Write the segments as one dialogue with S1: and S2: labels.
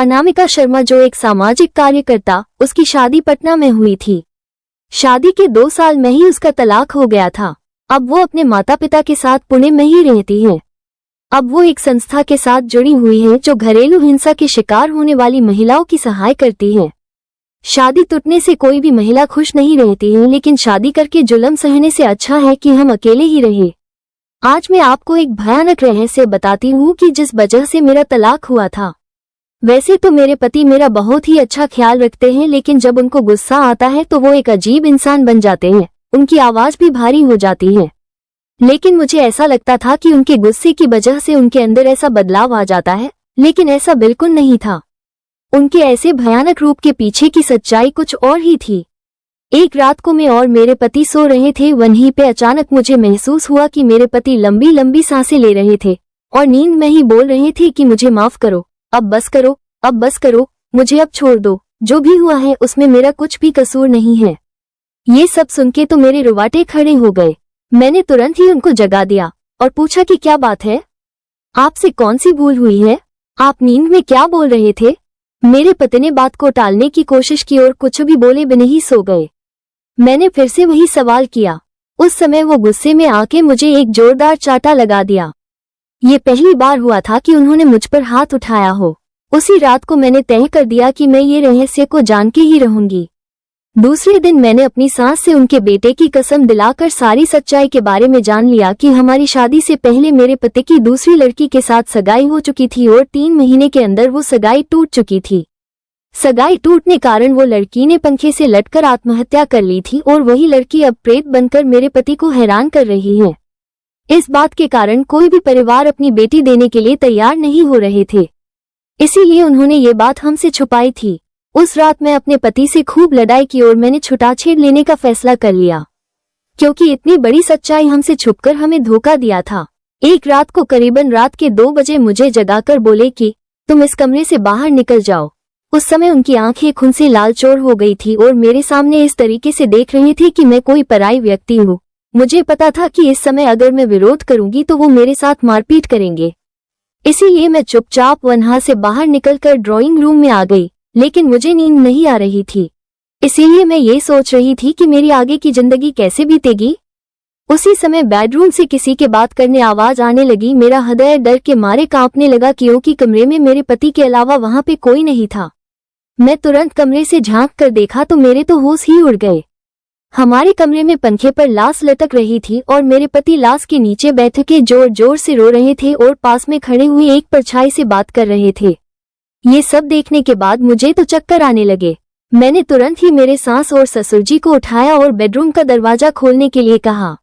S1: अनामिका शर्मा जो एक सामाजिक कार्यकर्ता, उसकी शादी पटना में हुई थी। शादी के 2 साल में ही उसका तलाक हो गया था। अब वो अपने माता पिता के साथ पुणे में ही रहती है। अब वो एक संस्था के साथ जुड़ी हुई है जो घरेलू हिंसा के शिकार होने वाली महिलाओं की सहाय करती है। शादी टूटने से कोई भी महिला खुश नहीं रहती है, लेकिन शादी करके जुल्म सहने से अच्छा है कि हम अकेले ही रहे। आज मैं आपको एक भयानक रहस्य बताती हूँ कि जिस वजह से मेरा तलाक हुआ था। वैसे तो मेरे पति मेरा बहुत ही अच्छा ख्याल रखते हैं, लेकिन जब उनको गुस्सा आता है तो वो एक अजीब इंसान बन जाते हैं। उनकी आवाज भी भारी हो जाती है। लेकिन मुझे ऐसा लगता था कि उनके गुस्से की वजह से उनके अंदर ऐसा बदलाव आ जाता है, लेकिन ऐसा बिल्कुल नहीं था। उनके ऐसे भयानक रूप के पीछे की सच्चाई कुछ और ही थी। एक रात को मैं और मेरे पति सो रहे थे, वहीं पे अचानक मुझे महसूस हुआ कि मेरे पति लंबी लंबी सांसें ले रहे थे और नींद में ही बोल रहे थे कि मुझे माफ करो, अब बस करो, अब बस करो, मुझे अब छोड़ दो, जो भी हुआ है उसमें मेरा कुछ भी कसूर नहीं है। ये सब सुन के तो मेरे रुवाटे खड़े हो गए। मैंने तुरंत ही उनको जगा दिया और पूछा कि क्या बात है, आपसे कौन सी भूल हुई है, आप नींद में क्या बोल रहे थे। मेरे पति ने बात को टालने की कोशिश की और कुछ भी बोले बिना ही सो गए। मैंने फिर से वही सवाल किया। उस समय वो गुस्से में आके मुझे एक जोरदार चाटा लगा दिया। ये पहली बार हुआ था कि उन्होंने मुझ पर हाथ उठाया हो। उसी रात को मैंने तय कर दिया कि मैं ये रहस्य को जान के ही रहूंगी। दूसरे दिन मैंने अपनी सास से उनके बेटे की कसम दिलाकर सारी सच्चाई के बारे में जान लिया कि हमारी शादी से पहले मेरे पति की दूसरी लड़की के साथ सगाई हो चुकी थी और 3 महीने के अंदर वो सगाई टूट चुकी थी। सगाई टूटने कारण वो लड़की ने पंखे से लटकर आत्महत्या कर ली थी और वही लड़की अब प्रेत बनकर मेरे पति को हैरान कर रही है। इस बात के कारण कोई भी परिवार अपनी बेटी देने के लिए तैयार नहीं हो रहे थे, इसीलिए उन्होंने ये बात हमसे छुपाई थी। उस रात मैं अपने पति से खूब लड़ाई की और मैंने छुटाछेड़ लेने का फैसला कर लिया, क्योंकि इतनी बड़ी सच्चाई हमसे छुपकर हमें धोखा दिया था। एक रात को करीबन रात के 2 बजे मुझे जगाकर बोले कि तुम इस कमरे से बाहर निकल जाओ। उस समय उनकी आंखें खून से लालचोर हो गई थी और मेरे सामने इस तरीके से देख रही थी कि मैं कोई पराई व्यक्ति हूँ। मुझे पता था कि इस समय अगर मैं विरोध करूंगी तो वो मेरे साथ मारपीट करेंगे, इसीलिए मैं चुपचाप वहां से बाहर निकलकर ड्राइंग रूम में आ गई। लेकिन मुझे नींद नहीं आ रही थी, इसीलिए मैं ये सोच रही थी कि मेरी आगे की जिंदगी कैसे बीतेगी। उसी समय बेडरूम से किसी के बात करने आवाज आने लगी। मेरा हृदय डर के मारे कांपने लगा, क्योंकि कमरे में मेरे पति के अलावा वहां पे कोई नहीं था। मैं तुरंत कमरे से झांक कर देखा तो मेरे तो होश ही उड़ गए। हमारे कमरे में पंखे पर लाश लटक रही थी और मेरे पति लाश के नीचे बैठ के जोर जोर से रो रहे थे और पास में खड़े हुए एक परछाई से बात कर रहे थे। ये सब देखने के बाद मुझे तो चक्कर आने लगे। मैंने तुरंत ही मेरे सास और ससुर जी को उठाया और बेडरूम का दरवाजा खोलने के लिए कहा।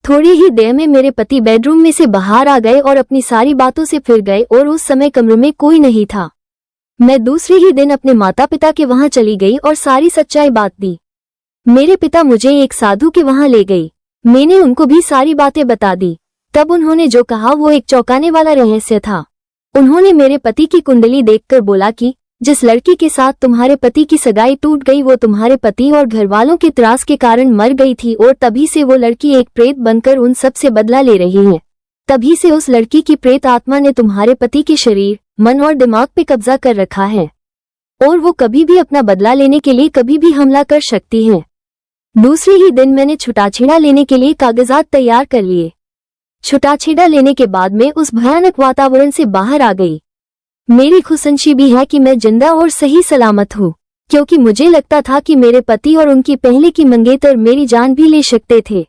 S1: थोड़ी ही देर में मेरे पति बेडरूम में से बाहर आ गए और अपनी सारी बातों से फिर गए और उस समय कमरे में कोई नहीं था। मैं दूसरे ही दिन अपने माता पिता के वहां चली गई और सारी सच्चाई बात दी। मेरे पिता मुझे एक साधु के वहां ले गई। मैंने उनको भी सारी बातें बता दी। तब उन्होंने जो कहा वो एक चौंकाने वाला रहस्य था। उन्होंने मेरे पति की कुंडली देखकर बोला कि जिस लड़की के साथ तुम्हारे पति की सगाई टूट गई वो तुम्हारे पति और घरवालों के त्रास के कारण मर गई थी और तभी से वो लड़की एक प्रेत बनकर उन सब से बदला ले रही है। तभी से उस लड़की की प्रेत आत्मा ने तुम्हारे पति के शरीर, मन और दिमाग पे कब्जा कर रखा है और वो कभी भी अपना बदला लेने के लिए कभी भी हमला कर सकती है। दूसरे ही दिन मैंने छुटाछेड़ा लेने के लिए कागजात तैयार कर लिए। छुटाछेड़ा लेने के बाद मैं उस भयानक वातावरण से बाहर आ गई। मेरी खुशनसीबी है कि मैं जिंदा और सही सलामत हूँ, क्योंकि मुझे लगता था कि मेरे पति और उनकी पहले की मंगेतर मेरी जान भी ले सकते थे।